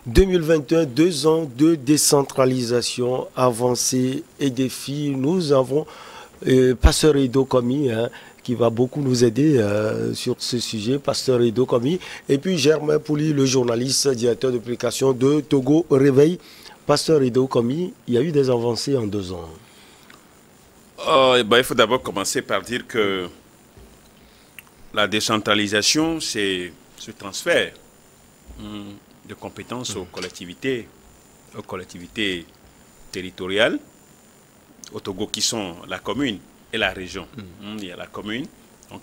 2021, 2 ans de décentralisation, avancée et défis. Nous avons Pasteur Edo Komi, qui va beaucoup nous aider sur ce sujet, Pasteur Edo Komi. Et puis Germain Pouli, le journaliste, directeur de publication de Togo Réveil. Pasteur Edo Komi, il y a eu des avancées en 2 ans. Il faut d'abord commencer par dire que la décentralisation, c'est ce transfert de compétences aux collectivités territoriales, au Togo, qui sont la commune et la région. Il y a la commune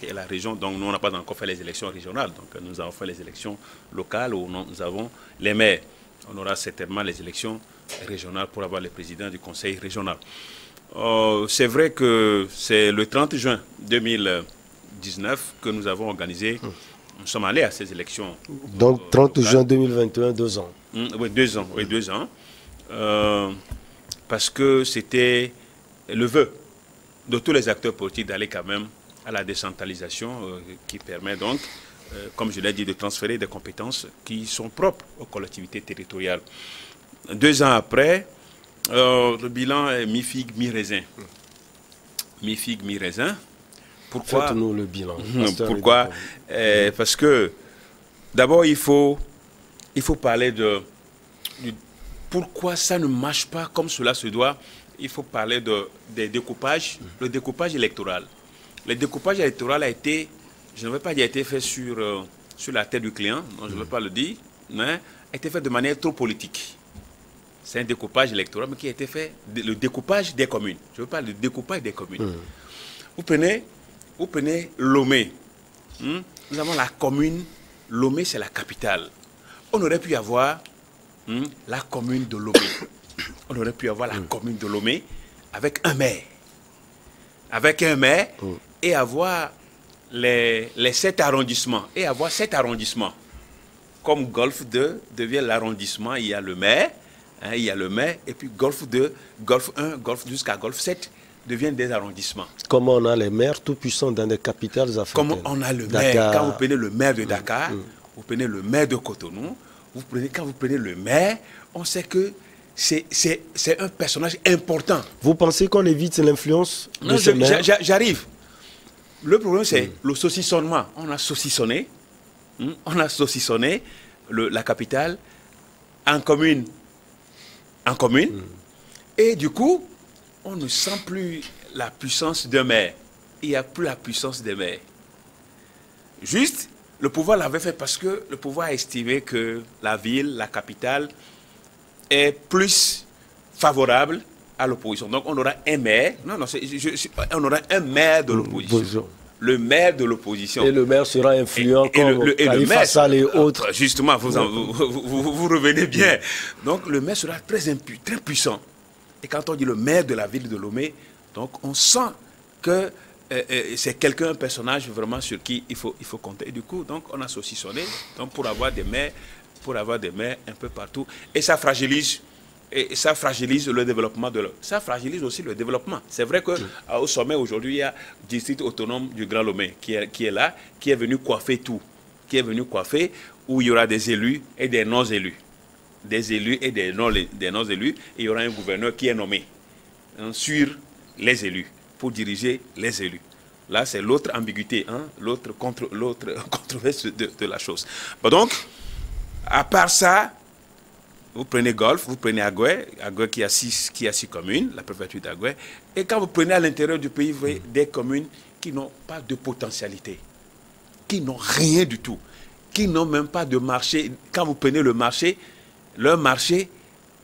et la région. Donc nous, on n'a pas encore fait les élections régionales. Donc nous avons fait les élections locales où nous avons les maires. On aura certainement les élections régionales pour avoir le président du conseil régional. C'est vrai que c'est le 30 juin 2019 que nous avons organisé. Nous sommes allés à ces élections. Donc 30 juin 2021, 2 ans. Oui, 2 ans. Oui, 2 ans. Parce que c'était le vœu de tous les acteurs politiques d'aller quand même à la décentralisation qui permet donc, comme je l'ai dit, de transférer des compétences qui sont propres aux collectivités territoriales. 2 ans après, le bilan est mi-figue, mi-raisin. Mi-figue, mi-raisin. Pourquoi? Faites-nous le bilan. Pourquoi? Parce que d'abord, il faut parler de pourquoi ça ne marche pas comme cela se doit. Il faut parler des découpages, le découpage électoral. Le découpage électoral a été, je ne veux pas dire a été fait sur la tête du client, non, je ne veux pas le dire, mais a été fait de manière trop politique. C'est un découpage électoral, mais qui a été fait, le découpage des communes. Je veux pas le découpage des communes. Vous prenez Lomé. Nous avons la commune, Lomé c'est la capitale. On aurait pu avoir la commune de Lomé. On aurait pu avoir la commune de Lomé avec un maire. Avec un maire et avoir les 7 arrondissements. Et avoir 7 arrondissements. Comme Golfe 2 devient l'arrondissement, il y a le maire. Il y a le maire, et puis Golfe 2, Golfe 1, Golfe jusqu'à Golfe 7 deviennent des arrondissements. Comment on a les maires tout puissants dans des capitales africaines. Comment on a le maire, quand vous prenez le maire de Dakar, vous prenez le maire de Cotonou, quand vous prenez le maire, on sait que c'est un personnage important. Vous pensez qu'on évite l'influence de ce maire? J'arrive. Le problème, c'est le saucissonnement. On a saucissonné la capitale en commune. Et du coup, on ne sent plus la puissance d'un maire. Il n'y a plus la puissance des maires. Juste, le pouvoir l'avait fait parce que le pouvoir a estimé que la ville, la capitale, est plus favorable à l'opposition. Donc on aura un maire, on aura un maire de l'opposition. Le maire de l'opposition. Et le maire sera influent comme Khalifa Sall et autres. Justement, vous revenez bien. Donc le maire sera très puissant. Et quand on dit le maire de la ville de Lomé, donc on sent que c'est quelqu'un, un personnage vraiment sur qui il faut compter. Et du coup, donc on a saucissonné donc pour avoir des maires un peu partout. Et ça fragilise. Et ça fragilise le développement ça fragilise aussi le développement. C'est vrai qu'au sommet aujourd'hui, il y a le district autonome du Grand Lomé qui est là, qui est venu coiffer tout. Qui est venu coiffer, où il y aura des élus et des non-élus. Des élus et des non-élus. Et il y aura un gouverneur qui est nommé sur les élus, pour diriger les élus. Là, c'est l'autre ambiguïté, l'autre controverse de la chose. Bon, donc, à part ça, vous prenez Golfe, vous prenez Agoué qui a 6 communes, la préfecture d'Agoué. Et quand vous prenez à l'intérieur du pays, vous voyez des communes qui n'ont pas de potentialité, qui n'ont rien du tout, qui n'ont même pas de marché. Quand vous prenez le marché, leur marché,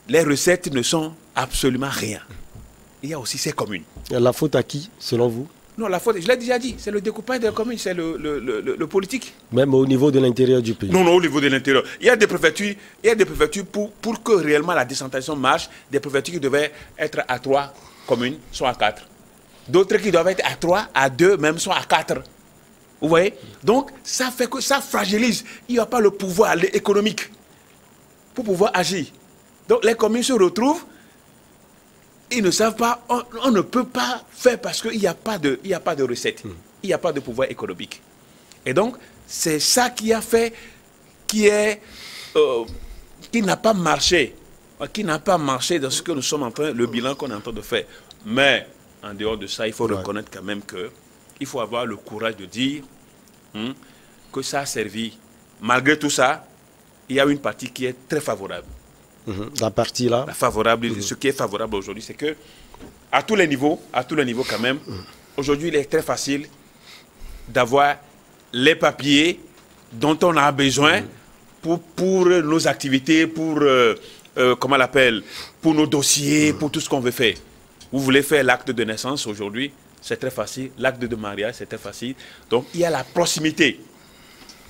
les recettes ne sont absolument rien. Il y a aussi ces communes. La faute à qui, selon vous? Non, la faute, je l'ai déjà dit, c'est le découpage des communes, c'est le politique. Même au niveau de l'intérieur du pays? Non, au niveau de l'intérieur. Il y a des préfectures, pour que réellement la décentralisation marche, des préfectures qui devaient être à 3 communes, sont à 4. D'autres qui doivent être à 3, à 2, même sont à 4. Vous voyez? Donc, ça fait que ça fragilise. Il n'y a pas le pouvoir économique pour pouvoir agir. Donc, les communes se retrouvent. Ils ne savent pas, on ne peut pas faire parce qu'il n'y a pas de recette, il n'y a pas de pouvoir économique. Et donc, c'est ça qui a fait, qui est qui n'a pas marché, dans ce que nous sommes en train, le bilan qu'on est en train de faire. Mais en dehors de ça, il faut reconnaître quand même que il faut avoir le courage de dire que ça a servi. Malgré tout ça, il y a une partie qui est très favorable. La partie là. Ce qui est favorable aujourd'hui, c'est que à tous les niveaux quand même, aujourd'hui, il est très facile d'avoir les papiers dont on a besoin pour nos activités, pour comment on l'appelle, pour nos dossiers, pour tout ce qu'on veut faire. Vous voulez faire l'acte de naissance aujourd'hui, c'est très facile. L'acte de mariage, c'est très facile. Donc, il y a la proximité.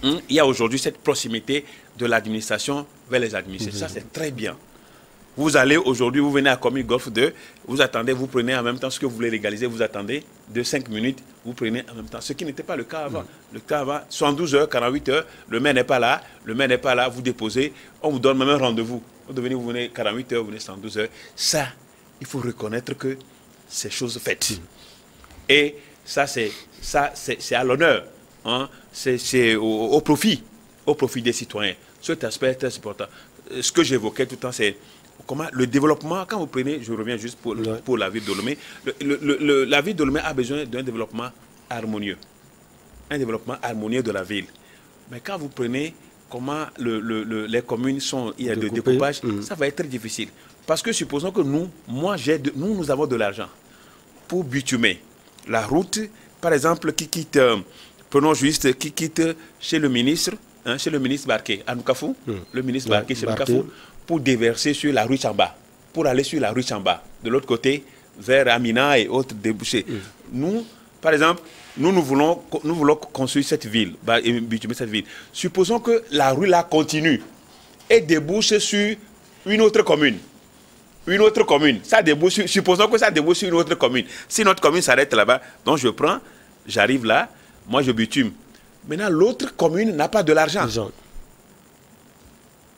Il y a aujourd'hui cette proximité de l'administration vers les administrés. Ça, c'est très bien. Vous allez aujourd'hui, vous venez à Commune Golf 2, vous attendez, vous prenez en même temps ce que vous voulez légaliser, vous attendez de 5 minutes, vous prenez en même temps. Ce qui n'était pas le cas avant. Le cas avant, 72 heures, 48 heures, le maire n'est pas là, vous déposez, on vous donne même un rendez-vous. Vous venez 48 heures, vous venez 112 heures. Ça, il faut reconnaître que c'est chose faite. Et ça, c'est à l'honneur. Hein? C'est au profit des citoyens. Cet aspect est très important. Ce que j'évoquais tout le temps, c'est comment le développement, quand vous prenez, je reviens juste pour la ville de Lomé, la ville de Lomé a besoin d'un développement harmonieux. Un développement harmonieux de la ville. Mais quand vous prenez comment les communes sont, il y a de découpage, ça va être très difficile. Parce que supposons que nous avons de l'argent pour bitumer la route, par exemple, qui quitte, qui quitte chez le ministre Barké, à Noukafou, le ministre Barké chez Noukafou, pour déverser sur la rue Chamba, pour aller sur la rue Chamba, de l'autre côté, vers Amina et autres débouchés. Nous, par exemple, nous voulons construire cette ville, bitumer cette ville. Supposons que la rue là continue et débouche sur une autre commune. Supposons que ça débouche sur une autre commune. Si notre commune s'arrête là-bas, donc j'arrive là, moi je bitume. Maintenant, l'autre commune n'a pas de l'argent.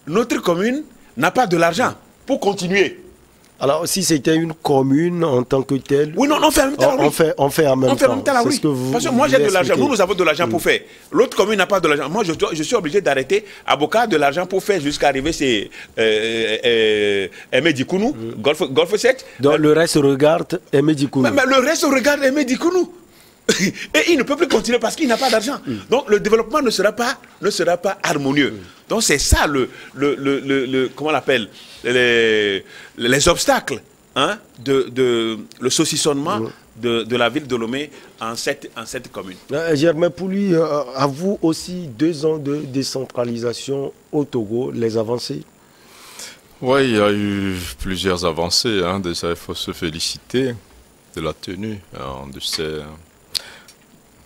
Notre commune n'a pas de l'argent pour continuer. Alors, si c'était une commune en tant que telle... Oui, non, on fait en même temps la rue. On fait en même temps la rue. Parce que moi, j'ai de l'argent. Nous avons de l'argent pour faire. L'autre commune n'a pas de l'argent. Moi, je suis obligé d'arrêter à Boka de l'argent pour faire jusqu'à arriver chez Aimé Dikounou, Golf 7. Donc, le reste regarde Aimé Dikounou. Mais le reste regarde Aimé Dikounou. Et il ne peut plus continuer parce qu'il n'a pas d'argent. Donc le développement ne sera pas harmonieux. Donc c'est ça comment on l'appelle, les obstacles, hein, le saucissonnement de la ville de Lomé en cette commune. Germain Pouli, à vous aussi 2 ans de décentralisation au Togo, les avancées? Oui, il y a eu plusieurs avancées. Hein. Déjà, il faut se féliciter de la tenue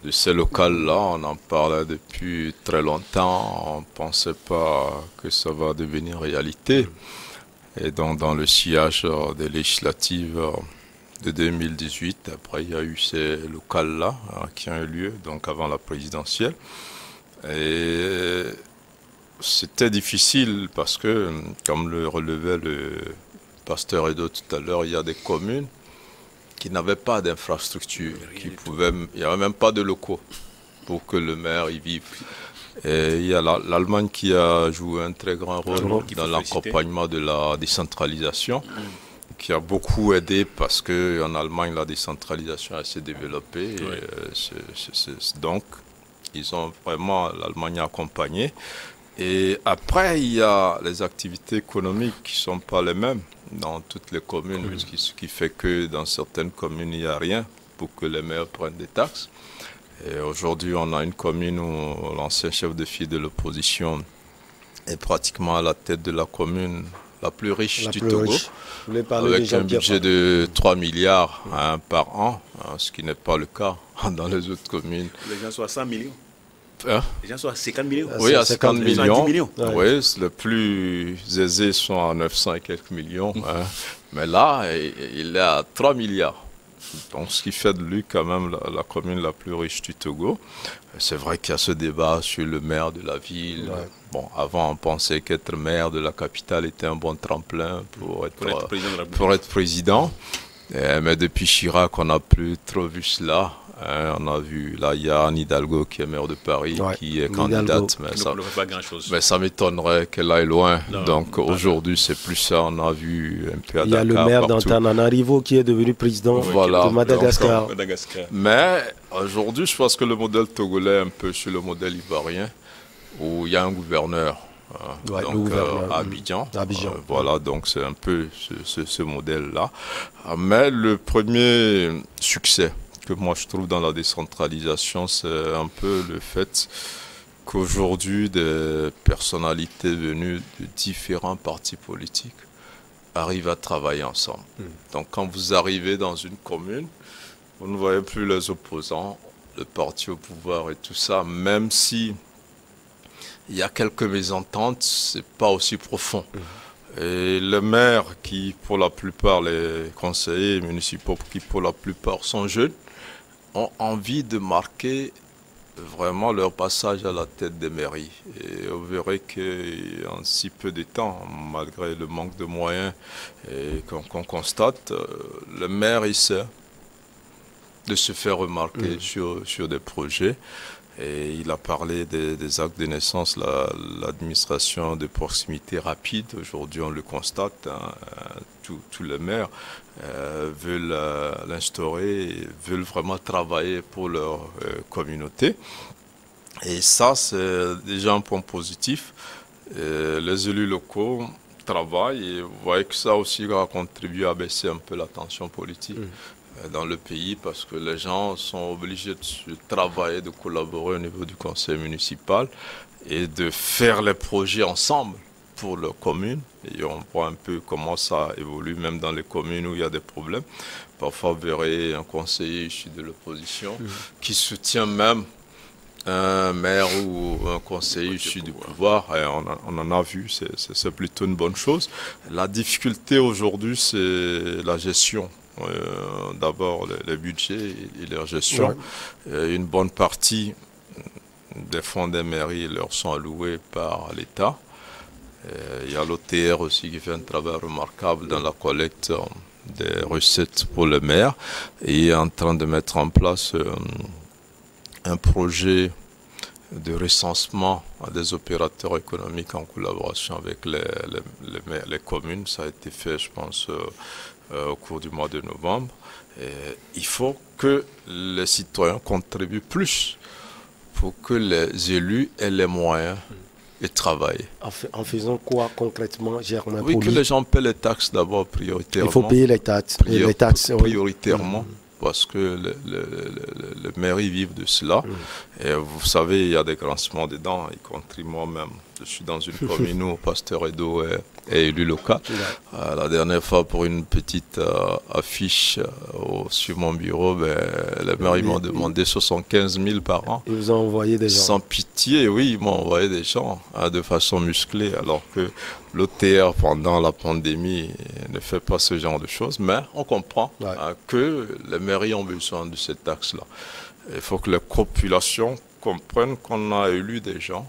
de ces locales-là. On en parlait depuis très longtemps. On ne pensait pas que ça va devenir réalité. Et donc, dans le sillage des législatives de 2018, après, il y a eu ces locales-là qui ont eu lieu, donc avant la présidentielle. Et c'était difficile parce que, comme le relevait le pasteur Edo tout à l'heure, il y a des communes qui n'avaient pas d'infrastructure, il n'y avait même pas de locaux pour que le maire y vive. Et il y a l'Allemagne qui a joué un très grand rôle dans l'accompagnement de la décentralisation, qui a beaucoup aidé parce qu'en Allemagne, la décentralisation a assez développée. Donc, ils ont vraiment l'Allemagne accompagné. Et après, il y a les activités économiques qui ne sont pas les mêmes dans toutes les communes, ce qui fait que dans certaines communes, il n'y a rien pour que les maires prennent des taxes. Et aujourd'hui, on a une commune où l'ancien chef de file de l'opposition est pratiquement à la tête de la commune la plus riche du Togo, avec un budget de 3 milliards par an, ce qui n'est pas le cas dans les autres communes. Les gens sont à 100 millions. Hein? Les gens sont à 50 millions. Oui, à 50 millions. Ouais. Oui, les plus aisés sont à 900 et quelques millions. Hein. Mais là, il est à 3 milliards. Donc, ce qui fait de lui quand même la commune la plus riche du Togo. C'est vrai qu'il y a ce débat sur le maire de la ville. Ouais. Bon, avant, on pensait qu'être maire de la capitale était un bon tremplin pour être président. Mais depuis Chirac, on n'a plus trop vu cela. hein. On a vu, là, il y a Anne Hidalgo qui est maire de Paris, qui est candidate. Mais ça m'étonnerait qu'elle aille loin. Non, donc aujourd'hui, c'est plus ça. On a vu un peu à Dakar. Il y a le maire d'Antananarivo qui est devenu président de Madagascar. Mais aujourd'hui, je pense que le modèle togolais est un peu sur le modèle ivoirien, où il y a un gouverneur. Donc à Abidjan. Voilà, donc c'est un peu ce modèle-là. Mais le premier succès que moi je trouve dans la décentralisation, c'est un peu le fait qu'aujourd'hui des personnalités venues de différents partis politiques arrivent à travailler ensemble. Donc quand vous arrivez dans une commune, vous ne voyez plus les opposants, le parti au pouvoir et tout ça, même si il y a quelques mésententes, c'est pas aussi profond. Et les maires qui, pour la plupart, les conseillers municipaux qui, pour la plupart, sont jeunes, ont envie de marquer vraiment leur passage à la tête des mairies. Et vous verrez qu'en si peu de temps, malgré le manque de moyens qu'on constate, le maire essaie de se faire remarquer sur des projets. Et il a parlé des actes de naissance, l'administration de proximité rapide. Aujourd'hui, on le constate, hein, tous les maires veulent l'instaurer, veulent vraiment travailler pour leur communauté. Et ça, c'est déjà un point positif. Les élus locaux travaillent et vous voyez que ça aussi a contribué à baisser un peu la tension politique dans le pays, parce que les gens sont obligés de travailler, de collaborer au niveau du conseil municipal et de faire les projets ensemble pour leur commune. Et on voit un peu comment ça évolue, même dans les communes où il y a des problèmes. Parfois, vous verrez un conseiller issu de l'opposition qui soutient même un maire ou un conseiller issu du pouvoir. Et on en a vu, c'est plutôt une bonne chose. La difficulté aujourd'hui, c'est la gestion. D'abord les budgets et leur gestion. Une bonne partie des fonds des mairies leur sont alloués par l'État. Il y a l'OTR aussi qui fait un travail remarquable dans la collecte des recettes pour les maires et est en train de mettre en place un projet de recensement des opérateurs économiques en collaboration avec les communes. Ça a été fait, je pense, au cours du mois de novembre. Et il faut que les citoyens contribuent plus pour que les élus aient les moyens de travailler. En faisant quoi concrètement, Germain? Oui, que les gens paient les taxes d'abord prioritairement. Il faut payer les taxes. Prioritairement. Parce que les mairies vivent de cela. Et vous savez, il y a des grincements dedans, y compris moi-même. Je suis dans une commune où Pasteur Edo est élu local. La dernière fois, pour une petite affiche sur mon bureau, les maires m'ont demandé 75 000 par an. Ils vous ont envoyé des gens. Sans pitié, oui, ils m'ont envoyé des gens de façon musclée, alors que l'OTR, pendant la pandémie, ne fait pas ce genre de choses. Mais on comprend que les mairies ont besoin de cette taxe-là. Il faut que les populations comprennent qu'on a élu des gens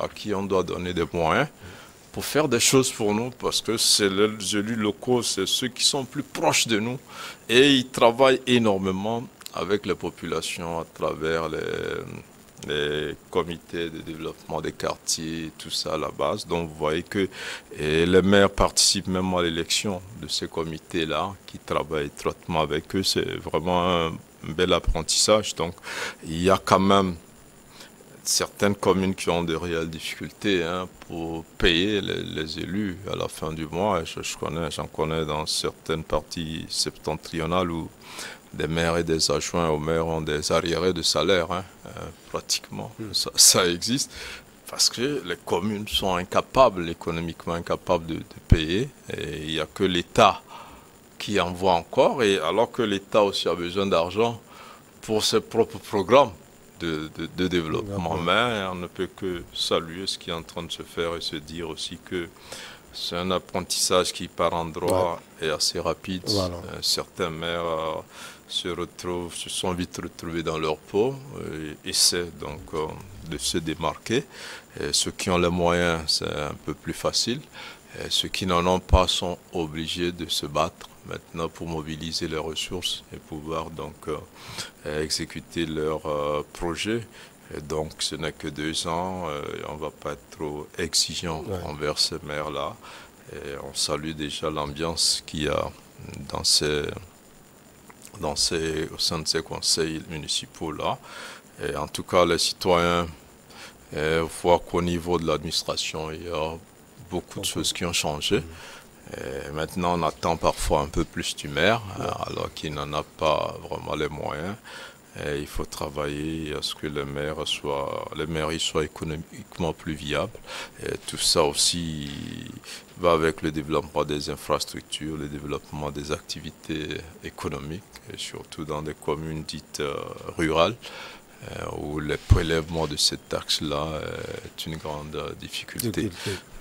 à qui on doit donner des moyens pour faire des choses pour nous, parce que c'est les élus locaux, c'est ceux qui sont plus proches de nous et ils travaillent énormément avec les populations à travers les comités de développement des quartiers, tout ça à la base. Donc vous voyez que les maires participent même à l'élection de ces comités-là, qui travaillent étroitement avec eux. C'est vraiment un bel apprentissage. Donc il y a quand même certaines communes qui ont de réelles difficultés pour payer les élus à la fin du mois. J'en connais dans certaines parties septentrionales où des maires et des adjoints aux maires ont des arriérés de salaire, pratiquement. Ça existe parce que les communes sont incapables, économiquement incapables de payer. Et il n'y a que l'État qui envoie encore, et alors que l'État aussi a besoin d'argent pour ses propres programmes de développement. Mais on ne peut que saluer ce qui est en train de se faire et se dire aussi que c'est un apprentissage qui, par endroits, est assez rapide. Certains maires se sont vite retrouvés dans leur peau et essaient donc de se démarquer. Et ceux qui ont les moyens, c'est un peu plus facile. Ceux qui n'en ont pas sont obligés de se battre maintenant pour mobiliser les ressources et pouvoir donc exécuter leurs projets. Et donc ce n'est que 2 ans, on ne va pas être trop exigeant envers ces maires-là. Et on salue déjà l'ambiance qu'il y a au sein de ces conseils municipaux-là. Et en tout cas, les citoyens voient qu'au niveau de l'administration, il y a beaucoup de choses qui ont changé. Et maintenant, on attend parfois un peu plus du maire, alors qu'il n'en a pas vraiment les moyens. Et il faut travailler à ce que les mairies soient économiquement plus viables. Et tout ça aussi va avec le développement des infrastructures, le développement des activités économiques, et surtout dans des communes dites rurales, où le prélèvement de cette taxe-là est une grande difficulté.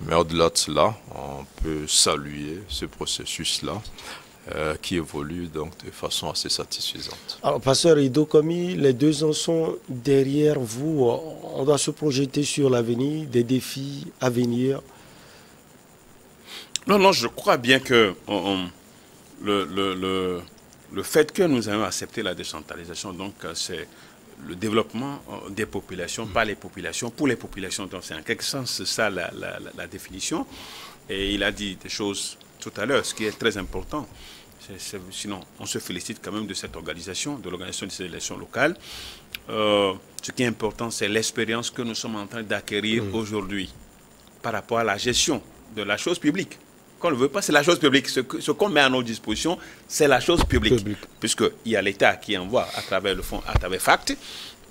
Mais au-delà de cela, on peut saluer ce processus-là qui évolue donc de façon assez satisfaisante. Alors, pasteur Ido Komi, les 2 ans sont derrière vous. On doit se projeter sur l'avenir, des défis à venir. Non, je crois bien que le fait que nous ayons accepté la décentralisation, donc c'est le développement des populations, par les populations, pour les populations. Donc c'est en quelque sens ça la définition. Et il a dit des choses tout à l'heure, ce qui est très important. Sinon, on se félicite quand même de cette organisation, de l'organisation de ces élections locales. Ce qui est important, c'est l'expérience que nous sommes en train d'acquérir aujourd'hui par rapport à la gestion de la chose publique. Qu'on ne veut pas, c'est la chose publique. Ce qu'on met à nos dispositions, c'est la chose publique. Puisqu'il y a l'État qui envoie à travers le fonds, à travers FACT,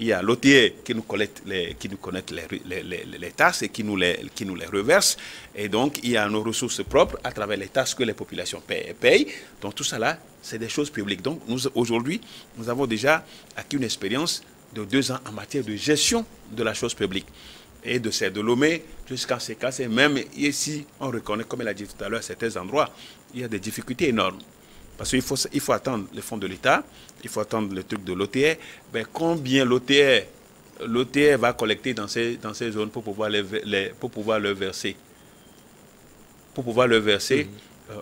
il y a l'OTE qui nous collecte les taxes et qui nous les reverse. Et donc, il y a nos ressources propres à travers les taxes que les populations payent. Donc, tout ça là, c'est des choses publiques. Donc, aujourd'hui, nous avons déjà acquis une expérience de 2 ans en matière de gestion de la chose publique. Et de Lomé jusqu'à ces cas, même ici, on reconnaît, comme elle a dit tout à l'heure, à certains endroits, il y a des difficultés énormes. Parce qu'il faut attendre les fonds de l'État, il faut attendre le truc de l'OTE. Ben, combien l'OTE va collecter dans ces zones pour pouvoir le verser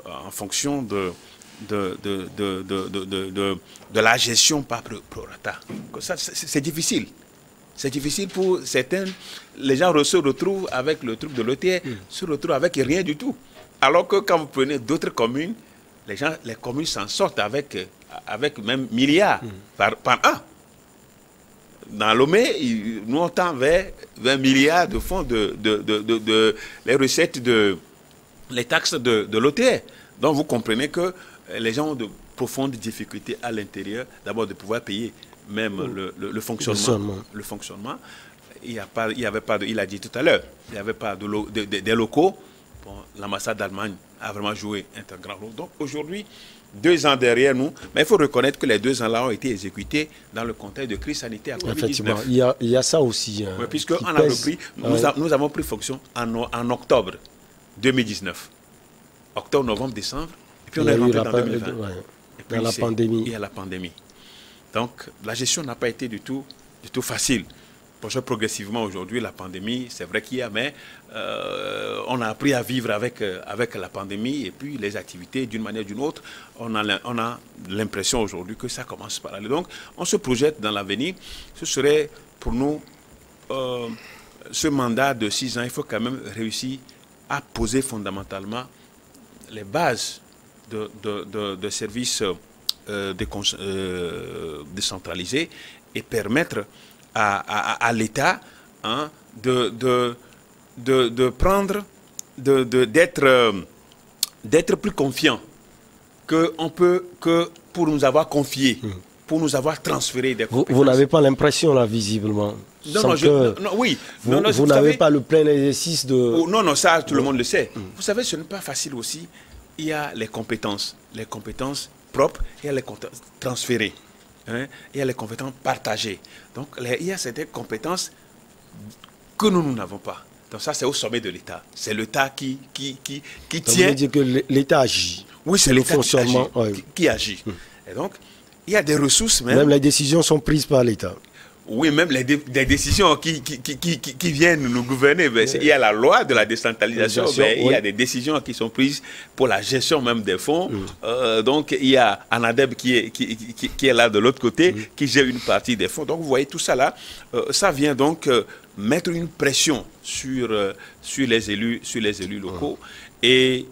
en fonction de la gestion par prorata. C'est difficile. C'est difficile pour certains. Les gens se retrouvent avec le truc de l'OTE, se retrouvent avec rien du tout. Alors que quand vous prenez d'autres communes, les communes s'en sortent avec même milliards par an. Dans Lomé, nous on tend vers 20 milliards de fonds les recettes les taxes de l'OTE. Donc vous comprenez que les gens ont de profondes difficultés à l'intérieur, d'abord de pouvoir payer même le fonctionnement. Le fonctionnement. Il a dit tout à l'heure, il n'y avait pas des locaux. Bon, l'ambassade d'Allemagne a vraiment joué un grand rôle. Donc aujourd'hui, 2 ans derrière nous, mais il faut reconnaître que les 2 ans-là ont été exécutés dans le contexte de crise sanitaire. Effectivement, il y a ça aussi. Oui, puisqu'on a repris, nous avons pris fonction en octobre 2019. Octobre, novembre, décembre, et puis on est rentré dans 2020. Et puis il y a la pandémie. Donc la gestion n'a pas été du tout facile. Parce que progressivement aujourd'hui, la pandémie, c'est vrai qu'il y a, mais on a appris à vivre avec la pandémie et puis les activités d'une manière ou d'une autre. On a l'impression aujourd'hui que ça commence par aller. Donc on se projette dans l'avenir. Ce serait pour nous, ce mandat de 6 ans, il faut quand même réussir à poser fondamentalement les bases de services décentralisés et permettre à l'État d'être plus confiant que pour nous avoir confié, pour nous avoir transféré des compétences. Vous n'avez pas l'impression là visiblement. Oui. Vous n'avez pas le plein exercice de. Non, ça tout le monde le sait. Vous savez, ce n'est pas facile aussi. Il y a les compétences propres, il y a les compétences transférées. Il y a les compétences partagées. Donc, il y a certaines compétences que nous n'avons pas. Donc, ça, c'est au sommet de l'État. C'est l'État qui tient. Vous voulez dire que l'État agit. Oui, c'est l'État qui agit. Et donc, il y a des ressources même. Même les décisions sont prises par l'État. Oui, même des décisions qui viennent nous gouverner. Il y a la loi de la décentralisation, mais il y a des décisions qui sont prises pour la gestion même des fonds. Donc, il y a Anadeb qui est là de l'autre côté, qui gère une partie des fonds. Donc, vous voyez, tout ça là, ça vient donc mettre une pression sur les élus locaux. Et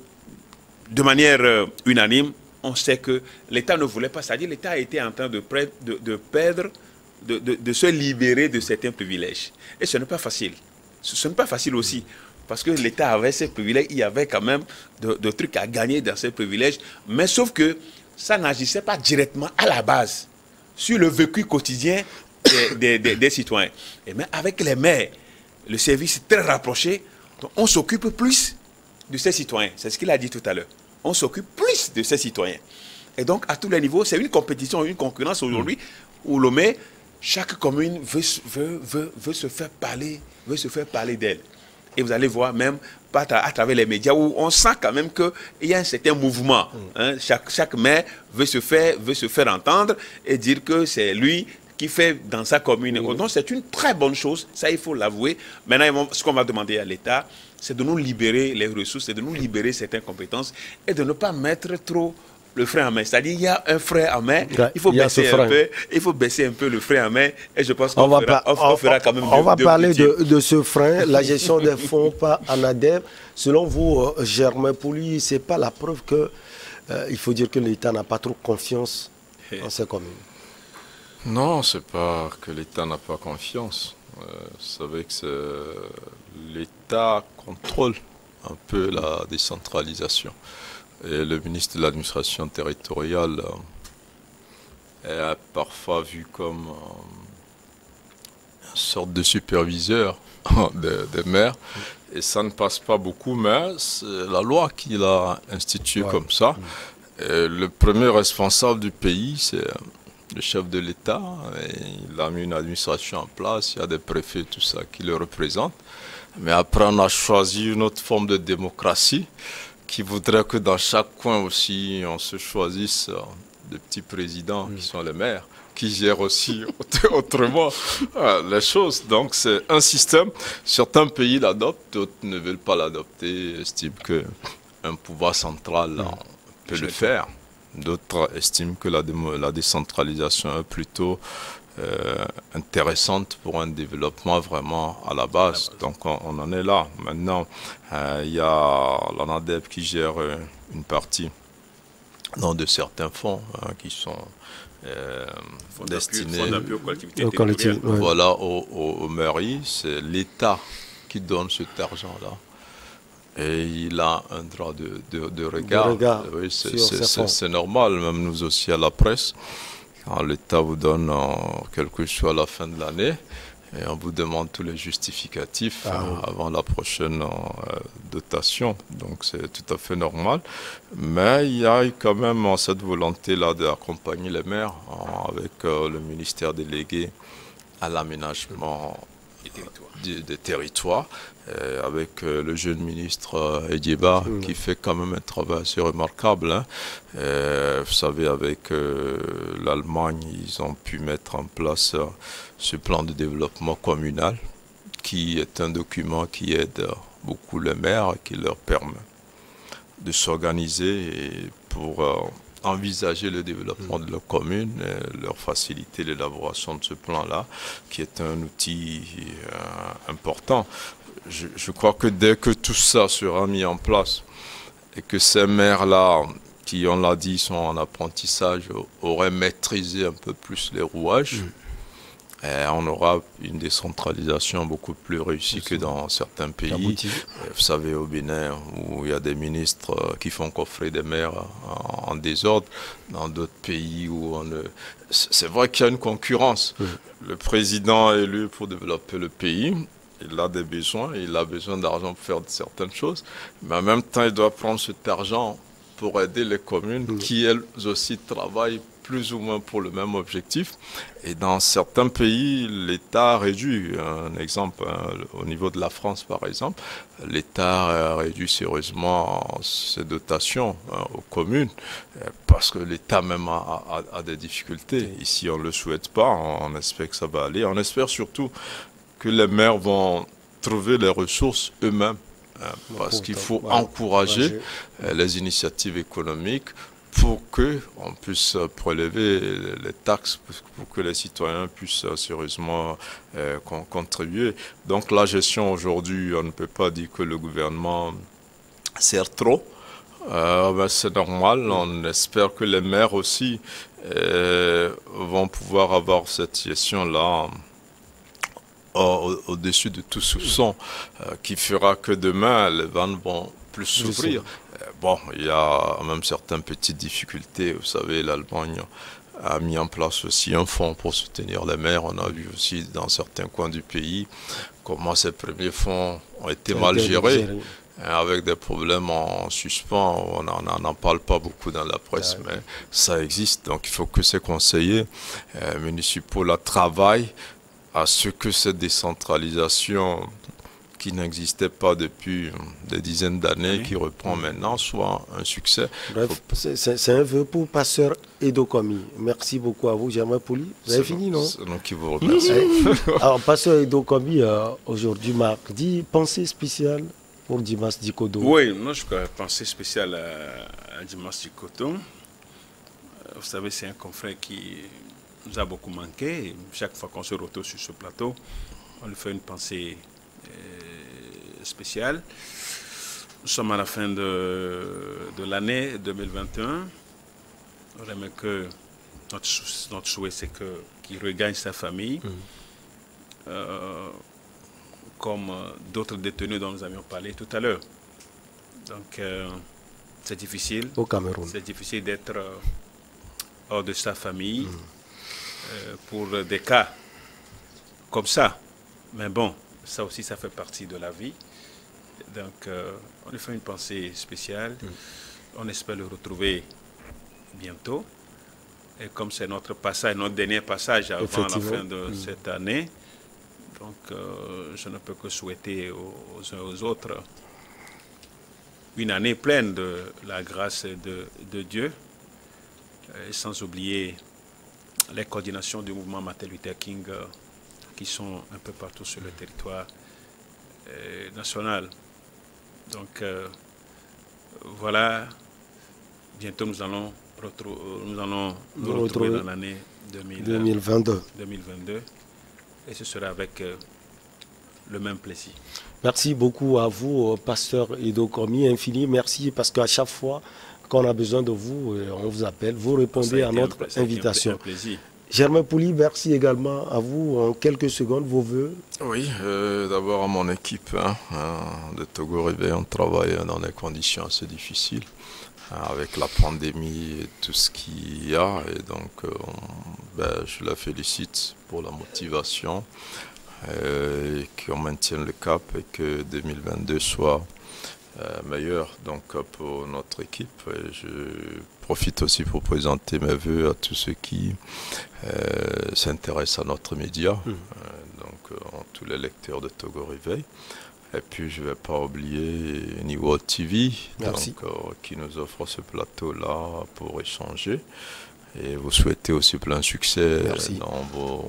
de manière unanime, on sait que l'État ne voulait pas. C'est-à-dire l'État était en train de perdre, de se libérer de certains privilèges. Et ce n'est pas facile. Ce n'est pas facile aussi. Parce que l'État avait ses privilèges, il y avait quand même de trucs à gagner dans ces privilèges. Mais sauf que ça n'agissait pas directement à la base sur le vécu quotidien des citoyens. Et même avec les maires, le service est très rapproché. Donc on s'occupe plus de ces citoyens. C'est ce qu'il a dit tout à l'heure. On s'occupe plus de ces citoyens. Et donc, à tous les niveaux, c'est une compétition, une concurrence aujourd'hui où Lomé, chaque commune veut se faire parler d'elle. Et vous allez voir même à travers les médias où on sent quand même qu'il y a un certain mouvement. Hein. Chaque maire veut se faire entendre et dire que c'est lui qui fait dans sa commune. Donc c'est une très bonne chose, ça il faut l'avouer. Maintenant, ce qu'on va demander à l'État, c'est de nous libérer les ressources, et de nous libérer certaines compétences et de ne pas mettre trop le frein à main. C'est-à-dire il y a un frein à main, il faut baisser un peu le frein à main et je pense qu'on fera quand même on va parler de ce frein, la gestion des fonds par Anadeb. Selon vous, Germain Pouli, c'est pas la preuve que il faut dire que l'État n'a pas trop confiance en ses communes? Non, c'est pas que l'État n'a pas confiance. Vous savez que l'État contrôle un peu la décentralisation. Et le ministre de l'administration territoriale est parfois vu comme une sorte de superviseur des maires. Et ça ne passe pas beaucoup, mais c'est la loi qui l'a institué comme ça. Et le premier responsable du pays, c'est le chef de l'État. Il a mis une administration en place, il y a des préfets, tout ça, qui le représentent. Mais après, on a choisi une autre forme de démocratie qui voudrait que dans chaque coin aussi, on se choisisse des petits présidents qui sont les maires, qui gèrent aussi autrement les choses. Donc c'est un système, certains pays l'adoptent, d'autres ne veulent pas l'adopter, estiment qu'un pouvoir central peut le faire. D'autres estiment que la décentralisation est plutôt intéressante pour un développement vraiment à la base. Donc on en est là. Maintenant, il y a l'ANADEB qui gère une partie de certains fonds qui sont destinés aux collectivités voilà, aux mairies. C'est l'État qui donne cet argent-là. Et il a un droit de regard. Oui, c'est normal, même nous aussi à la presse. Quand l'État vous donne quelque chose à la fin de l'année, et on vous demande tous les justificatifs avant la prochaine dotation. Donc c'est tout à fait normal. Mais il y a quand même cette volonté-là d'accompagner les maires avec le ministère délégué à l'aménagement des territoires. Avec le jeune ministre Edieba qui fait quand même un travail assez remarquable. Hein. Vous savez, avec l'Allemagne, ils ont pu mettre en place ce plan de développement communal qui est un document qui aide beaucoup les maires, qui leur permet de s'organiser pour envisager le développement de leur commune, leur faciliter l'élaboration de ce plan-là, qui est un outil important. Je crois que dès que tout ça sera mis en place et que ces maires-là, qui, on l'a dit, sont en apprentissage, auraient maîtrisé un peu plus les rouages, on aura une décentralisation beaucoup plus réussie que dans certains pays. Vous savez, au Bénin, où il y a des ministres qui font coffrer des maires en désordre, dans d'autres pays où on ne... C'est vrai qu'il y a une concurrence. Le président est élu pour développer le pays. Il a des besoins, il a besoin d'argent pour faire certaines choses, mais en même temps, il doit prendre cet argent pour aider les communes qui, elles aussi, travaillent plus ou moins pour le même objectif. Et dans certains pays, l'État réduit. Un exemple, au niveau de la France par exemple, l'État réduit sérieusement ses dotations aux communes parce que l'État même a des difficultés. Ici, on ne le souhaite pas, on espère que ça va aller. On espère surtout que les maires vont trouver les ressources eux-mêmes. Parce qu'il faut encourager les initiatives économiques pour qu'on puisse prélever les taxes, pour que les citoyens puissent sérieusement contribuer. Donc la gestion aujourd'hui, on ne peut pas dire que le gouvernement sert trop. C'est normal, on espère que les maires aussi vont pouvoir avoir cette gestion-là au-dessus de tout soupçon, qui fera que demain, les vannes vont plus s'ouvrir. Bon, il y a même certaines petites difficultés. Vous savez, l'Allemagne a mis en place aussi un fonds pour soutenir les maires. On a vu aussi dans certains coins du pays comment ces premiers fonds ont été mal gérés, avec des problèmes en suspens. On n'en parle pas beaucoup dans la presse, mais ça existe. Donc il faut que ces conseillers municipaux là travaillent à ce que cette décentralisation qui n'existait pas depuis des dizaines d'années, qui reprend maintenant, soit un succès. Bref, c'est un vœu pour Pasteur Edo Komi. Merci beaucoup à vous, Germain Pouli. Vous avez fini, non? C'est nous qui vous remercions. Alors, Pasteur Edo Komi, aujourd'hui, mardi, pensée spéciale pour Dimas Dikodo. Oui, moi, je crois pensée spéciale à Dimas Dikodo. Vous savez, c'est un confrère qui nous a beaucoup manqué. Chaque fois qu'on se retrouve sur ce plateau, on lui fait une pensée spéciale. Nous sommes à la fin de l'année 2021. On aimerait que notre souhait, c'est qu'il regagne sa famille. Comme d'autres détenus dont nous avions parlé tout à l'heure. Donc, c'est difficile. Au Cameroun. C'est difficile d'être hors de sa famille pour des cas comme ça. Mais bon, ça aussi, ça fait partie de la vie. Donc, on lui fait une pensée spéciale. On espère le retrouver bientôt. Et comme c'est notre passage, notre dernier passage avant la fin de cette année, donc je ne peux que souhaiter aux uns aux autres une année pleine de la grâce de Dieu, et sans oublier les coordinations du mouvement Martin Luther King qui sont un peu partout sur le territoire national. Donc voilà, bientôt nous allons nous retrouver dans l'année 2022. Et ce sera avec le même plaisir. Merci beaucoup à vous, Pasteur Edo Komi, infini. Merci parce qu'à chaque fois qu'on a besoin de vous, on vous appelle, vous répondez à notre invitation. Un plaisir. Germain Pouli, merci également à vous. En quelques secondes, vos voeux. Oui, d'abord à mon équipe de Togo Réveil, on travaille dans des conditions assez difficiles avec la pandémie et tout ce qu'il y a. Et donc, je la félicite pour la motivation, et qu'on maintienne le cap et que 2022 soit meilleur donc pour notre équipe. Et je profite aussi pour présenter mes voeux à tous ceux qui s'intéressent à notre média, tous les lecteurs de Togo Réveil. Et puis je ne vais pas oublier Niwo TV, qui nous offre ce plateau-là pour échanger. Et vous souhaitez aussi plein succès dans vos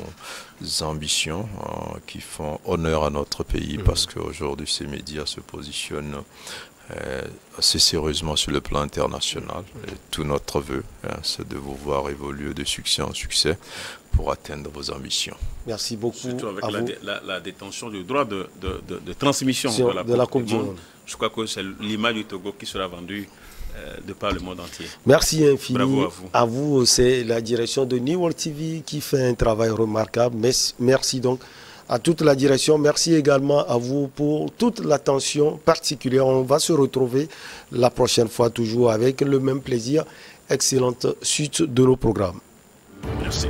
ambitions qui font honneur à notre pays, parce qu'aujourd'hui ces médias se positionnent assez sérieusement sur le plan international. Et tout notre vœu, c'est de vous voir évoluer de succès en succès pour atteindre vos ambitions. Merci beaucoup. Surtout avec la détention du droit de transmission de la Coupe du Monde. Je crois que c'est l'image du Togo qui sera vendue de par le monde entier. Merci infiniment. Bravo à vous. À vous, c'est la direction de New World TV qui fait un travail remarquable. Merci donc à toute la direction. Merci également à vous pour toute l'attention particulière. On va se retrouver la prochaine fois toujours avec le même plaisir. Excellente suite de nos programmes. Merci.